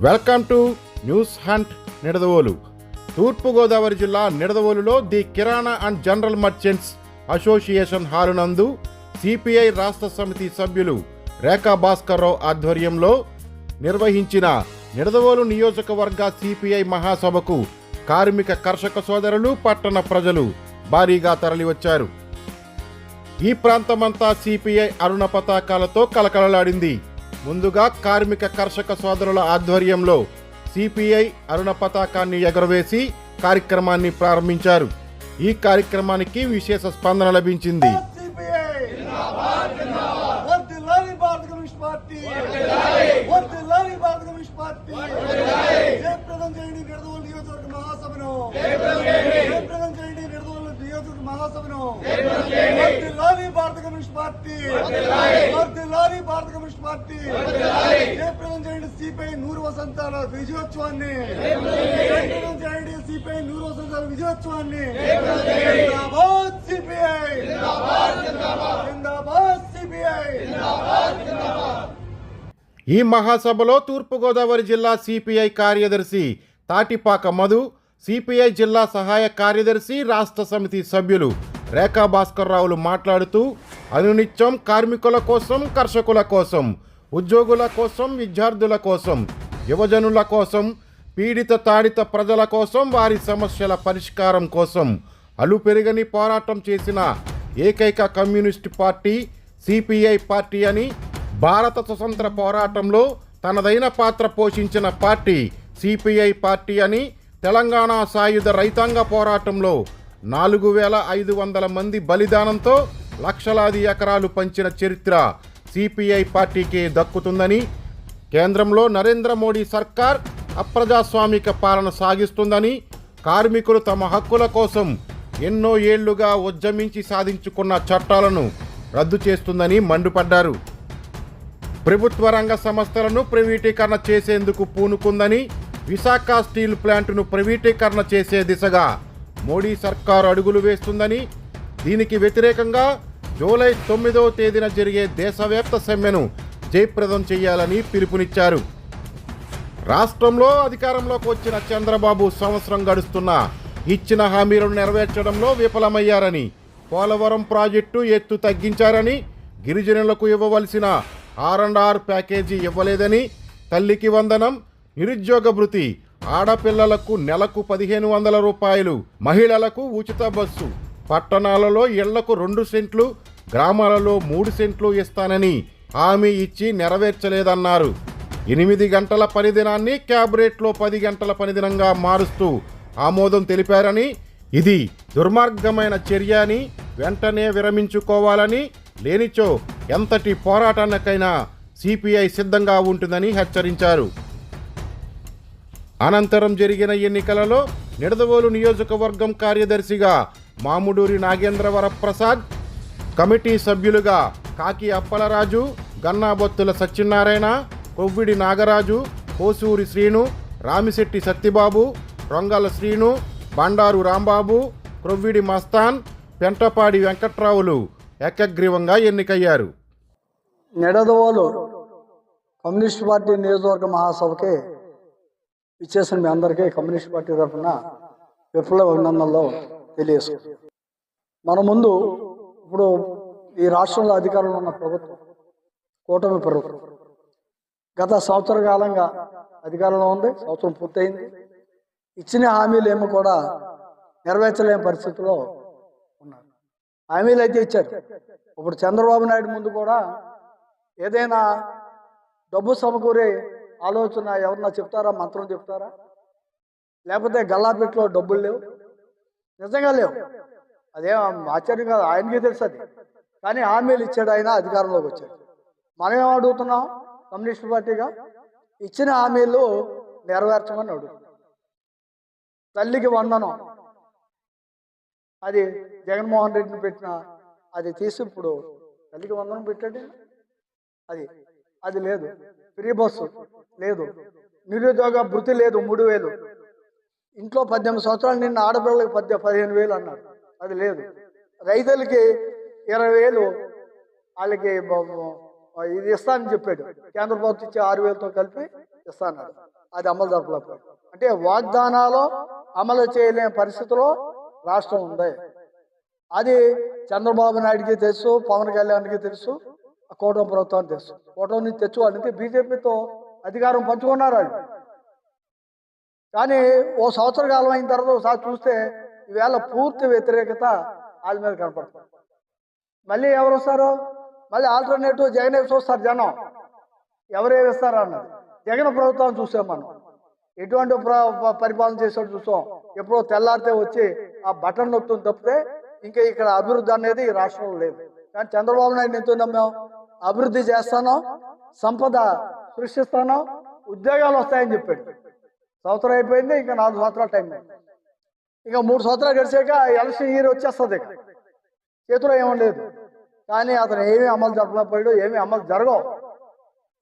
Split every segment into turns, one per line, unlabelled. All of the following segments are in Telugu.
Welcome to news hunt Nidadavolu. తూర్పుగోదావరి జిల్లా నిడదవోలులో the Kirana and general merchants association hall నందు సిపిఐ రాష్ట్ర సమితి సభ్యులు రేఖా భాస్కర్రావు ఆధ్వర్యంలో నిర్వహించిన నిడదవోలు నియోజకవర్గ సిపిఐ మహాసభకు కార్మిక కర్షక సోదరులు, పట్టణ ప్రజలు భారీగా తరలివచ్చారు. ఈ ప్రాంతమంతా సిపిఐ అరుణ పతాకాలతో కలకలలాడింది. ముందుగా కార్మిక కర్షక సోదరుల ఆధ్వర్యంలో సిపిఐ అరుణ పతాకాన్ని ఎగురవేసి కార్యక్రమాన్ని ప్రారంభించారు. ఈ కార్యక్రమానికి విశేష స్పందన లభించింది.
భారత కమ్యూనిస్ట్ పార్టీ భారత కమ్యూనిస్ట్ పార్టీ జయప్రదం చేయండి. సిపిఐ 100 వసంతాల విజయోత్సవాన్ని జయప్రదం చేయండి. సిపిఐ 100 వసంతాల విజయోత్సవాన్ని జిందాబాద్ సిపిఐ, జిందాబాద్ సిపిఐ.
ఈ మహాసభలో తూర్పుగోదావరి జిల్లా సిపిఐ కార్యదర్శి తాటిపాక మధు, సిపిఐ జిల్లా సహాయ కార్యదర్శి, రాష్ట్ర సమితి సభ్యులు రేఖా భాస్కర్రావులు మాట్లాడుతూ అనునిత్యం కార్మికుల కోసం, కర్షకుల కోసం, ఉద్యోగుల కోసం, విద్యార్థుల కోసం, యువజనుల కోసం, పీడిత తాడిత ప్రజల కోసం, వారి సమస్యల పరిష్కారం కోసం అలుపెరగని పోరాటం చేసిన ఏకైక కమ్యూనిస్ట్ పార్టీ సిపిఐ పార్టీ అని, భారత స్వతంత్ర పోరాటంలో తనదైన పాత్ర పోషించిన పార్టీ సిపిఐ పార్టీ అని, తెలంగాణ సాయుధ రైతాంగ పోరాటంలో 4500 మంది బలిదానంతో లక్షలాది ఎకరాలు పంచిన చరిత్ర సిపిఐ పార్టీకి దక్కుతుందని, కేంద్రంలో నరేంద్ర మోడీ సర్కార్ అప్రజాస్వామిక పాలన సాగిస్తుందని, కార్మికులు తమ హక్కుల కోసం ఎన్నో ఏళ్లుగా ఉద్యమించి సాధించుకున్న చట్టాలను రద్దు చేస్తుందని మండిపడ్డారు. ప్రభుత్వ రంగ సంస్థలను ప్రైవేటీకరణ చేసేందుకు పూనుకుందని, విశాఖ స్టీల్ ప్లాంటును ప్రైవేటీకరణ చేసే దిశగా మోడీ సర్కారు అడుగులు వేస్తుందని, దీనికి వ్యతిరేకంగా జూలై 9వ తేదీన జరిగే దేశవ్యాప్త సమ్మెను జయప్రదం చేయాలని పిలుపునిచ్చారు. రాష్ట్రంలో అధికారంలోకి వచ్చిన చంద్రబాబు సంవత్సరం గడుస్తున్నా ఇచ్చిన హామీలను నెరవేర్చడంలో విఫలమయ్యారని, పోలవరం ప్రాజెక్టు ఎత్తు తగ్గించారని, గిరిజనులకు ఇవ్వవలసిన R&R ప్యాకేజీ ఇవ్వలేదని, తల్లికి వందనం, నిరుద్యోగ భృతి, ఆడపిల్లలకు నెలకు 1500 రూపాయలు, మహిళలకు ఉచిత బస్సు, పట్టణాలలో ఇళ్లకు 2 సెంట్లు, గ్రామాలలో 3 సెంట్లు ఇస్తానని హామీ ఇచ్చి నెరవేర్చలేదన్నారు. 8 గంటల పనిదినాన్ని క్యాబినెట్లో 10 గంటల పనిదినంగా మారుస్తూ ఆమోదం తెలిపారని, ఇది దుర్మార్గమైన చర్య అని, వెంటనే విరమించుకోవాలని, లేనిచో ఎంతటి పోరాటానికైనా సిపిఐ సిద్ధంగా ఉంటుందని హెచ్చరించారు. అనంతరం జరిగిన ఎన్నికలలో నిడదవోలు నియోజకవర్గం కార్యదర్శిగా మాముడూరి నాగేంద్రవరప్రసాద్, కమిటీ సభ్యులుగా కాకి అప్పలరాజు, గన్నాబొత్తుల సత్యనారాయణ, కొవ్విడి నాగరాజు, కోసూరి శ్రీను, రామిశెట్టి సత్యబాబు, రొంగల శ్రీను, బండారు రాంబాబు, క్రొవ్విడి మస్తాన్, పెంటపాడి వెంకట్రావులు ఏకగ్రీవంగా ఎన్నికయ్యారు.
నిడదవోలు కమ్యూనిస్ట్ పార్టీ నియోజకవర్గ మహాసభకి ఇచ్చేసిన మీ అందరికీ కమ్యూనిస్ట్ పార్టీ తరఫున విప్లవ అభినందనలు తెలియజేసు. మన ముందు ఇప్పుడు ఈ రాష్ట్రంలో అధికారంలో ఉన్న ప్రభుత్వం కూటమి ప్రభుత్వం గత సంవత్సర కాలంగా అధికారంలో ఉంది. సంవత్సరం పూర్తయింది. ఇచ్చిన హామీలు ఏమో కూడా నెరవేర్చలేని పరిస్థితిలో ఉన్నారు. హామీలు అయితే ఇచ్చారు. ఇప్పుడు చంద్రబాబు నాయుడు ముందు కూడా ఏదైనా డబ్బు సమకూరే ఆలోచన ఎవరన్నా చెప్తారా? మంత్రం చెప్తారా? లేకపోతే గల్లాపెట్లో డబ్బులు లేవు? నిజంగా లేవు. అదేం ఆశ్చర్యం కాదు, ఆయనకే తెలుసు అది. కానీ హామీలు ఇచ్చాడు ఆయన, అధికారంలోకి వచ్చాడు. మనం ఏం అడుగుతున్నాం? కమ్యూనిస్ట్ పార్టీగా ఇచ్చిన హామీలు నెరవేర్చమని అడుగుతున్నాం. తల్లికి వందనం, అది జగన్మోహన్ రెడ్డిని పెట్టిన, అది తీసి ఇప్పుడు తల్లికి వందనం పెట్టాడు. అది లేదు. ఫ్రీ బస్సు లేదు. నిరుద్యోగ భృతి లేదు. 3000. ఇంట్లో 18 సంవత్సరాలు నిన్న ఆడపిల్లలకి 15,000 అన్నారు. అది లేదు. రైతులకి 20,000 వాళ్ళకి ఇది ఇస్తానని చెప్పాడు. కేంద్ర ప్రభుత్వం ఇచ్చే 6,000తో కలిపి ఇస్తానన్నాడు. అది అమలు జరపలేకపోయింది. అంటే వాగ్దానాలు అమలు చేయలేని పరిస్థితిలో రాష్ట్రం ఉంది. అది చంద్రబాబు నాయుడికి తెలుసు, పవన్ కళ్యాణ్కి తెలుసు, కూటమి ప్రభుత్వానికి తెలుసు. కూటమి నుంచి తెచ్చుకోవాలంటే బీజేపీతో అధికారం పంచుకున్నారు వాళ్ళు. కానీ ఓ సంవత్సర కాలం అయిన తర్వాత ఒకసారి చూస్తే ఈవేళ పూర్తి వ్యతిరేకత వాళ్ళ మీద కనపడుతుంది. మళ్ళీ ఎవరు వస్తారు? మళ్ళీ ఆల్టర్నేటివ్ జగన్ చూస్తారు జనం. ఎవరేమి ఇస్తారు అన్నది. జగన్ ప్రభుత్వం చూసాం మనం. ఎటువంటి పరిపాలన చేసాడు చూసాం. ఎప్పుడో తెల్లారితే వచ్చి ఆ బటన్ నొక్కుని తప్పితే ఇంకా ఇక్కడ అభివృద్ధి అనేది ఈ రాష్ట్రంలో లేదు. కానీ చంద్రబాబు నాయుడు ఎంతో నమ్మాం. అభివృద్ధి చేస్తాను, సంపద సృష్టిస్తాను, ఉద్యోగాలు వస్తాయని చెప్పాడు. సంవత్సరం అయిపోయింది, ఇంకా 4 సంవత్సరాల టైం. ఇంకా 3 సంవత్సరాలు గడిచాక ఎలక్షన్ ఇయర్ వచ్చేస్తుంది. ఇక చేతిలో ఏమీ లేదు. కానీ అతను ఏమీ అమలు జరపలేకపోయాడు, ఏమీ అమలు జరగవు.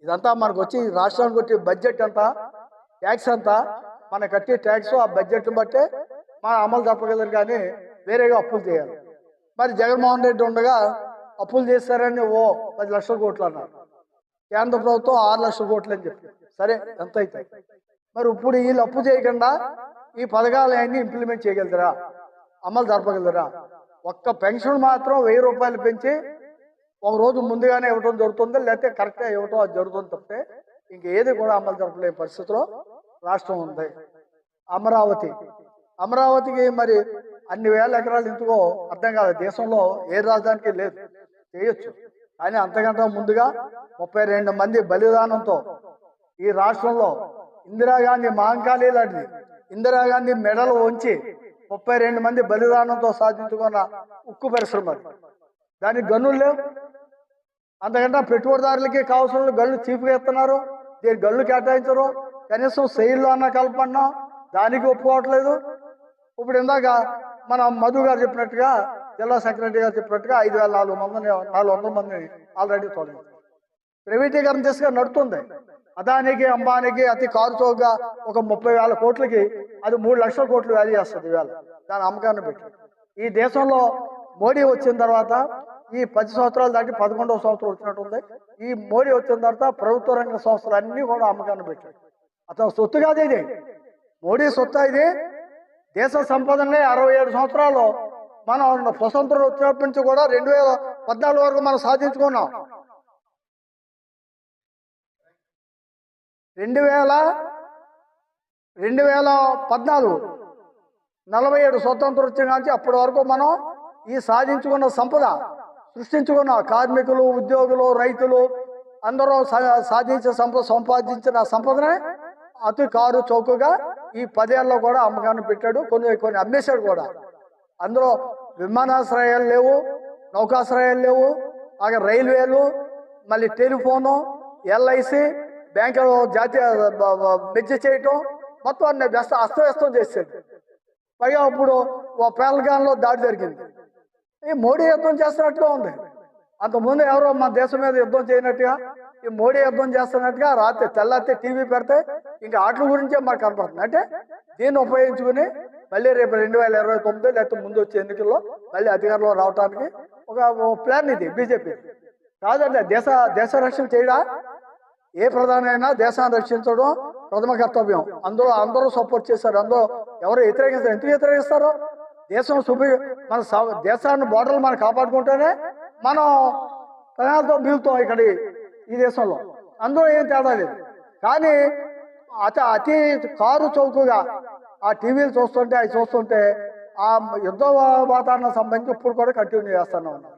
ఇదంతా మనకు వచ్చి రాష్ట్రానికి వచ్చే బడ్జెట్ అంతా, ట్యాక్స్ అంతా, మన కట్టే ట్యాక్స్ ఆ బడ్జెట్ని బట్టే మనం అమలు జరపగలరు. కానీ వేరేగా అప్పులు చేయాలి. మరి జగన్మోహన్ రెడ్డి ఉండగా అప్పులు చేస్తారని 10 లక్షల కోట్లు అన్నారు. కేంద్ర ప్రభుత్వం 6 లక్షల కోట్లు అని చెప్పి. సరే, ఎంత అవుతాయి? మరి ఇప్పుడు వీళ్ళు అప్పు చేయకుండా ఈ పథకాలు అన్నీ ఇంప్లిమెంట్ చేయగలుగుతారా? అమలు జరపగలుగుతారా? ఒక్క పెన్షన్ మాత్రం 1000 రూపాయలు పెంచి ఒక రోజు ముందుగానే ఇవ్వడం జరుగుతుంది, లేకపోతే కరెక్ట్గా ఇవ్వటం అది జరుగుతుంది తప్పితే ఇంకేది కూడా అమలు జరపలేని పరిస్థితిలో రాష్ట్రం ఉంది. అమరావతికి మరి అన్ని వేల ఎకరాలు ఎందుకో అర్థం కాదు. దేశంలో ఏ రాజధానికి లేదు, చేయొచ్చు. కానీ అంతకంటే ముందుగా 32 మంది బలిదానంతో ఈ రాష్ట్రంలో ఇందిరాగాంధీ మహంకాళి లాంటిది, ఇందిరాగాంధీ మెడలు వంచి 32 మంది బలిదానంతో సాధించుకున్న ఉక్కు పరిశ్రమ. దానికి గనులు లేవు. అంతకంటే పెట్టుబడిదారులకి కావాల్సిన గనులు చీపుగా ఇస్తున్నారు. దీనికి గనులు కేటాయించరు. కనీసం సెయిల్లో అన్న కలపన్నా దానికి ఒప్పుకోవట్లేదు. ఇప్పుడు ఇందాక మన మధు గారు చెప్పినట్టుగా, జిల్లా సెక్రటరీ గారు చెప్పినట్టుగా 5400 మందిని ఆల్రెడీ తొలగించారు. ప్రైవేటీకరణ దిశగా నడుతుంది. అదానికి అంబానీకి అతి కారుచౌకగా ఒక 30,000 కోట్లకి అది 3 లక్షల కోట్లు వాల్యూ చేస్తుంది ఇవాళ దాని అమ్మకాన్ని పెట్టి. ఈ దేశంలో మోడీ వచ్చిన తర్వాత ఈ 10 సంవత్సరాలు దాటి 11వ సంవత్సరం వచ్చినట్టుంది. ఈ మోడీ వచ్చిన తర్వాత ప్రభుత్వ రంగ సంస్థలు అన్నీ కూడా అమ్మకాన్ని పెట్టాడు. అతను సొత్తు కాదు ఇది, మోడీ సొత్తు. ఇది దేశ సంపదనే 67 సంవత్సరాలు మనం స్వతంత్రం వచ్చినప్పటి నుంచి కూడా 2014 వరకు మనం సాధించుకున్నాం. 2014 47 స్వతంత్రం వచ్చిన నుంచి అప్పటి వరకు మనం ఈ సాధించుకున్న సంపద సృష్టించుకున్న కార్మికులు, ఉద్యోగులు, రైతులు అందరూ సంపాదించిన సంపదనే అతి కారు చౌకగా ఈ 10 ఏళ్ళలో కూడా అమ్మకాన్ని పెట్టాడు. కొన్ని అమ్మేశాడు కూడా. అందులో విమానాశ్రయాలు లేవు, నౌకాశ్రయాలు లేవు, అలాగే రైల్వేలు, మళ్ళీ టెలిఫోను, LIC, బ్యాంకులు జాతీయ మెజ్జ చేయటం, మొత్తం అన్ని అస్తవ్యస్తం చేసేది. పైగా ఇప్పుడు పేలగాన్లో దాడి జరిగింది. ఈ మోడీ యుద్ధం చేస్తున్నట్టుగా ఉంది. అంతకుముందు ఎవరో మన దేశం మీద యుద్ధం చేయనట్టుగా ఈ మోడీ యుద్ధం చేస్తున్నట్టుగా రాత్రి తెల్లారితే టీవీ పెడితే ఇంకా ఆటల గురించే మాకు కనపడుతుంది. అంటే దీన్ని ఉపయోగించుకుని మళ్ళీ రేపు 2029 లేకపోతే ముందు వచ్చే ఎన్నికల్లో మళ్ళీ అధికారంలో రావడానికి ఒక ప్లాన్ ఇది బీజేపీ. కాదండి, దేశ రక్షణ చేయడా? ఏ ప్రధాని అయినా దేశాన్ని రక్షించడం ప్రథమ కర్తవ్యం. అందులో అందరూ సపోర్ట్ చేశారు. అందులో ఎవరు వ్యతిరేకిస్తారు? ఎందుకు వ్యతిరేకిస్తారు? దేశం మన దేశాన్ని బోర్డర్లు మనం కాపాడుకుంటేనే మనం ప్రజలతో మిగులుతాం ఇక్కడ ఈ దేశంలో. అందులో ఏం తేడా లేదు. కానీ అతి కారు చౌకగా ఆ టీవీలు చూస్తుంటే అవి చూస్తుంటే ఆ యుద్ధ వాతావరణం సంబంధించి ఇప్పుడు కూడా కంటిన్యూ చేస్తూనే ఉన్నారు.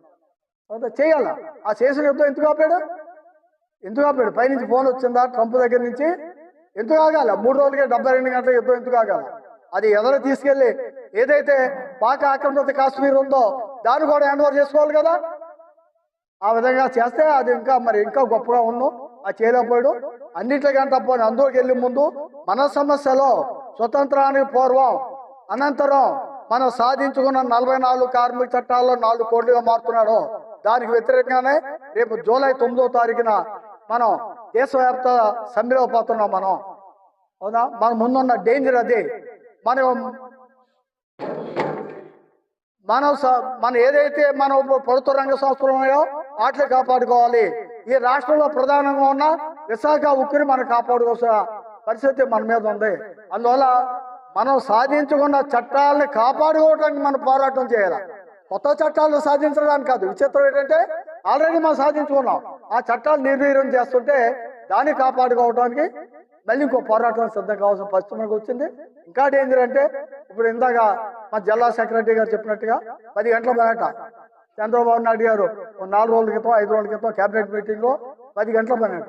చేయాల. ఆ చేసిన యుద్ధం ఎందుకు ఆపాడు? పైనుంచి ఫోన్ వచ్చిందా ట్రంప్ దగ్గర నుంచి? ఎందుకు ఆగాల? 3 రోజులకే 72 గంటల యుద్ధం ఎందుకు ఆగాల? అది ఎదురు తీసుకెళ్లి ఏదైతే పాక్ ఆక్రమిత కాశ్మీర్ ఉందో దాన్ని కూడా హ్యాండ్ ఓవర్ చేసుకోవాలి కదా. ఆ విధంగా చేస్తే అది ఇంకా గొప్పగా ఉన్నాం. ఆ చేయలేకపోయాడు. అన్నింటికంటే పోనీ అందులోకి వెళ్ళే ముందు మన సమస్యలో స్వతంత్రానికి పూర్వం అనంతరం మనం సాధించుకున్న 44 కార్మిక చట్టాల్లో 4 కోట్లుగా మారుతున్నాడు. దానికి వ్యతిరేకంగానే రేపు జూలై 9వ తారీఖున మనం దేశవ్యాప్త సమ్మెలో పోతున్నాం. అవునా? మన ముందున్న డేంజర్ అది. మన ఏదైతే మన ప్రభుత్వ రంగ సంస్థలు ఉన్నాయో వాటిని కాపాడుకోవాలి. ఈ రాష్ట్రంలో ప్రధానంగా ఉన్న విశాఖ ఉక్కుని మనం కాపాడుకోవాల్సిన పరిస్థితి మన మీద ఉంది. అందువల్ల మనం సాధించుకున్న చట్టాలని కాపాడుకోవడానికి మనం పోరాటం చేయాలి. కొత్త చట్టాలు సాధించడానికి కాదు. విచిత్రం ఏంటంటే ఆల్రెడీ మనం సాధించుకున్నాం. ఆ చట్టాలు నిర్వీర్యం చేస్తుంటే దాన్ని కాపాడుకోవడానికి మళ్ళీ ఇంకో పోరాటం సిద్ధం కావాల్సిన పరిస్థితి మనకు వచ్చింది. ఇంకా డేంజర్ అంటే ఇప్పుడు ఇందాక మా జిల్లా సెక్రటరీ గారు చెప్పినట్టుగా 10 గంటల పనేట చంద్రబాబు నాయుడు గారు 4 రోజుల క్రితం 5 రోజుల క్రితం కేబినెట్ మీటింగ్లో 10 గంటల పనేట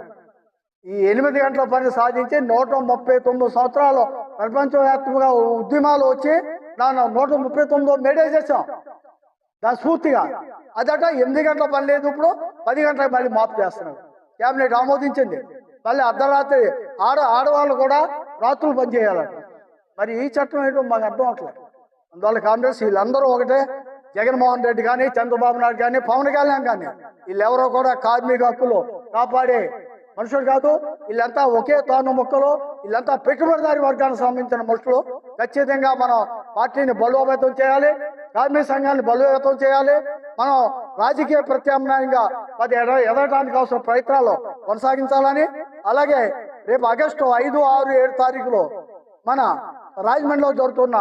ఈ 8 గంటల పని సాధించి 139 సంవత్సరాలు ప్రపంచవ్యాప్తంగా ఉద్యమాలు వచ్చి 139 మేడే చేసాం. దాని స్ఫూర్తిగా అదట 8 గంటల పని లేదు, ఇప్పుడు 10 గంటలకు మళ్ళీ మార్పు చేస్తున్నారు. కేబినెట్ ఆమోదించింది. మళ్ళీ అర్ధరాత్రి ఆడవాళ్ళు కూడా రాత్రులు పనిచేయాలట. మరి ఈ చట్టం ఏంటో మాకు అర్థం అవట్లేదు. అందువల్ల కాంగ్రెస్ వీళ్ళందరూ ఒకటే, జగన్మోహన్ రెడ్డి కానీ, చంద్రబాబు నాయుడు కానీ, పవన్ కళ్యాణ్ కానీ, వీళ్ళెవరో కూడా కార్మిక హక్కులు కాపాడే మనుషులు కాదు. వీళ్ళంతా ఒకే తాను మొక్కలు, వీళ్ళంతా పెట్టుబడిదారి వర్గానికి సంబంధించిన మనుషులు. ఖచ్చితంగా మనం పార్టీని బలోపేతం చేయాలి, కార్మిక సంఘాన్ని బలోపేతం చేయాలి. మనం రాజకీయ ప్రత్యామ్నాయంగా ఎదగడానికి అవసరం ప్రయత్నాలు కొనసాగించాలని, అలాగే రేపు ఆగస్టు 5, 6, 7 తారీఖులో మన రాజమండ్రిలో జరుగుతున్న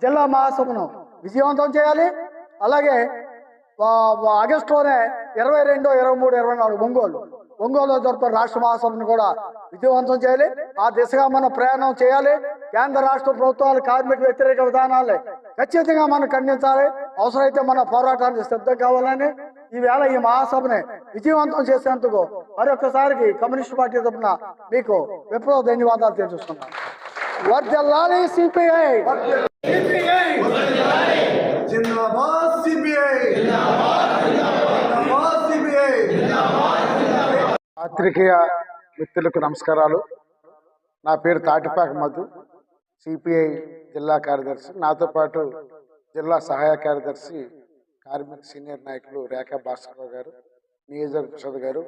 జిల్లా మహాసభను విజయవంతం చేయాలి. అలాగే ఆగస్టులోనే 22, 23, 24 ఒంగోలులో జరుగుతున్న రాష్ట్ర మహాసభను కూడా విజయవంతం చేయాలి. ఆ దిశగా మనం ప్రయాణం చేయాలి. కేంద్ర రాష్ట్ర ప్రభుత్వాలు కార్మిక వ్యతిరేక విధానాలే ఖచ్చితంగా మనం ఖండించాలి. అవసరమైతే మన పోరాటానికి సిద్ధం కావాలని ఈవేళ ఈ మహాసభని విజయవంతం చేసేందుకు మరొకసారికి కమ్యూనిస్ట్ పార్టీ తరఫున మీకు విప్లవ ధన్యవాదాలు తెలుస్తున్నాను. వర్ధిల్లాలి సిపిఐ.
జిందాబాద్ సిపిఐ. జిందాబాద్ సిపిఐ.
పాత్రికేయ మిత్రులకు నమస్కారాలు. నా పేరు తాటిపాక మధు, సిపిఐ జిల్లా కార్యదర్శి. నాతో పాటు జిల్లా సహాయ కార్యదర్శి కార్మిక సీనియర్ నాయకులు రేఖా భాస్కర్ గారు, నియోజక ప్రసాద్ గారు.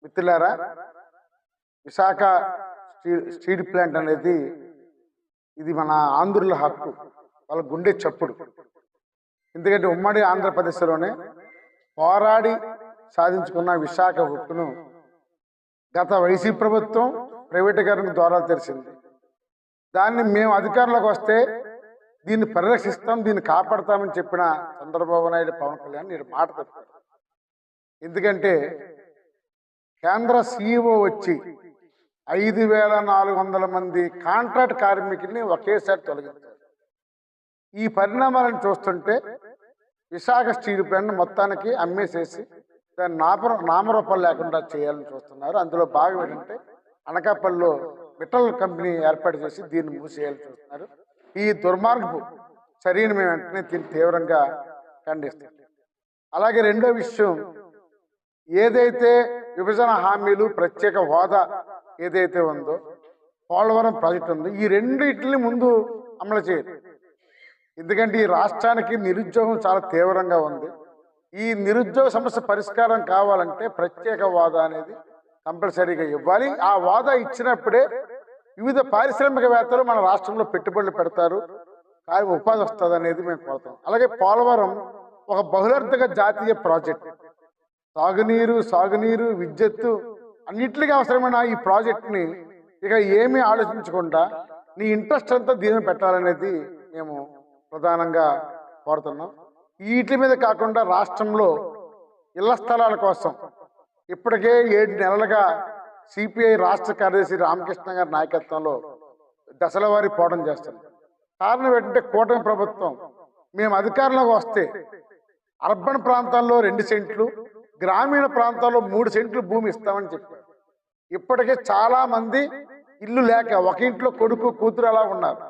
మిత్రులారా, విశాఖ స్టీల్ ప్లాంట్ అనేది ఇది మన ఆంధ్రుల హక్కు, వాళ్ళ గుండె చప్పుడు. ఎందుకంటే ఉమ్మడి ఆంధ్రప్రదేశ్లోనే పోరాడి సాధించుకున్న విశాఖ హక్కును గత వైసీపీ ప్రభుత్వం ప్రైవేటీకరణ ద్వారా తెలిసింది. దాన్ని మేము అధికారంలోకి వస్తే దీన్ని పరిరక్షిస్తాం, దీన్ని కాపాడతామని చెప్పిన చంద్రబాబు నాయుడు, పవన్ కళ్యాణ్ నేను మాట తప్పారు. ఎందుకంటే కేంద్ర సీఈఓ వచ్చి 5,400 మంది కాంట్రాక్ట్ కార్మికుల్ని ఒకేసారి తొలగించారు. ఈ పరిణామాలను చూస్తుంటే విశాఖ స్టీల్ ప్లాంట్ మొత్తానికి అమ్మేసేసి దాన్ని నామరూపాలు లేకుండా చేయాలని చూస్తున్నారు. అందులో భాగం ఏంటంటే అనకాపల్లిలో మెటల్ కంపెనీ ఏర్పాటు చేసి దీన్ని మూసేయాలని చూస్తున్నారు. ఈ దుర్మార్గపు చర్యను మేము వెంటనే తీవ్రంగా ఖండిస్తాం. అలాగే రెండో విషయం, ఏదైతే విభజన హామీలు, ప్రత్యేక హోదా ఏదైతే ఉందో, పోలవరం ప్రాజెక్టు ఉందో, ఈ రెండింటిని ముందు అమలు చేయాలి. ఎందుకంటే ఈ రాష్ట్రానికి నిరుద్యోగం చాలా తీవ్రంగా ఉంది. ఈ నిరుద్యోగ సమస్య పరిష్కారం కావాలంటే ప్రత్యేక హోదా అనేది కంపల్సరీగా ఇవ్వాలి. ఆ హోదా ఇచ్చినప్పుడే వివిధ పారిశ్రామికవేత్తలు మన రాష్ట్రంలో పెట్టుబడులు పెడతారు, ఉపాధి వస్తుంది అనేది మేము కోరుతాం. అలాగే పోలవరం ఒక బహుళార్థక జాతీయ ప్రాజెక్ట్. సాగునీరు, విద్యుత్తు అన్నింటికి అవసరమైన ఈ ప్రాజెక్ట్ని ఇక ఏమీ ఆలోచించకుండా నీ ఇంట్రెస్ట్ అంతా దీని పెట్టాలనేది మేము ప్రధానంగా కోరుతున్నాం. వీటి మీద కాకుండా రాష్ట్రంలో ఇళ్ల స్థలాల కోసం ఇప్పటికే 7 నెలలుగా సిపిఐ రాష్ట్ర కార్యదర్శి రామకృష్ణ గారి నాయకత్వంలో దశల వారీ పోవడం చేస్తుంది. కారణం ఏంటంటే కూటమి ప్రభుత్వం మేము అధికారంలోకి వస్తే అర్బన్ ప్రాంతాల్లో 2 సెంట్లు, గ్రామీణ ప్రాంతాల్లో 3 సెంట్లు భూమి ఇస్తామని చెప్పారు. ఇప్పటికే చాలా మంది ఇల్లు లేక, ఒక ఇంట్లో కొడుకు కూతురు అలా ఉన్నారు,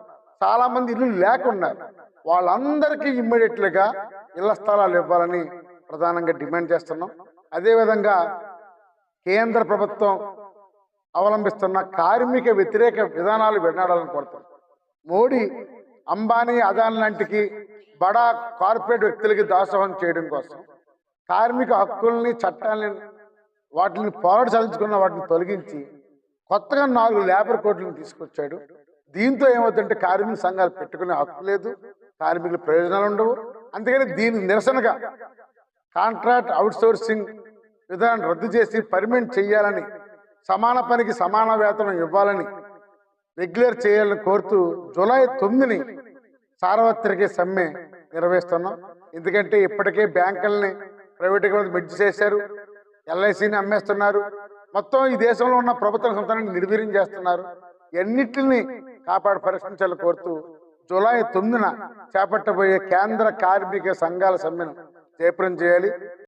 చాలా మంది ఇల్లు లేక ఉన్నారు. వాళ్ళందరికీ ఇమ్మీడియట్లుగా ఇళ్ల స్థలాలు ఇవ్వాలని ప్రధానంగా డిమాండ్ చేస్తున్నాం. అదేవిధంగా కేంద్ర ప్రభుత్వం అవలంబిస్తున్న కార్మిక వ్యతిరేక విధానాలు వినాడాలని కోరుతాం. మోడీ, అంబానీ, అదాని లాంటికి బడా కార్పొరేట్ వ్యక్తులకి దాసోహం చేయడం కోసం కార్మిక హక్కుల్ని, చట్టాలని, వాటిని పోరాట సాధించుకున్న వాటిని తొలగించి కొత్తగా 4 లేబర్ కోడ్లను తీసుకొచ్చాడు. దీంతో ఏమవుతుందంటే కార్మిక సంఘాలు పెట్టుకునే హక్కు లేదు, కార్మికుల ప్రయోజనాలు ఉండవు. అందుకని దీనికి నిరసనగా కాంట్రాక్ట్ అవుట్సోర్సింగ్ విధానాన్ని రద్దు చేసి పర్మనెంట్ చేయాలని సమాన పనికి సమాన వేతనం ఇవ్వాలని రెగ్యులర్ చేయాలని కోరుతూ జూలై 9ని సార్వత్రిక సమ్మె నిర్వహిస్తున్నాం. ఎందుకంటే ఇప్పటికే బ్యాంకుల్ని ప్రైవేటీకరణ మెర్జ్ చేశారు, ఎల్ఐసిని అమ్మేస్తున్నారు, మొత్తం ఈ దేశంలో ఉన్న ప్రభుత్వ సంస్థలను నిర్వీర్యం చేస్తున్నారు. ఎన్నిటిని కాపాడి పరిరక్షించాలని కోరుతూ జూలై 9న చేపట్టబోయే కేంద్ర కార్మిక సంఘాల సమ్మెను జయప్రదం చేయాలి.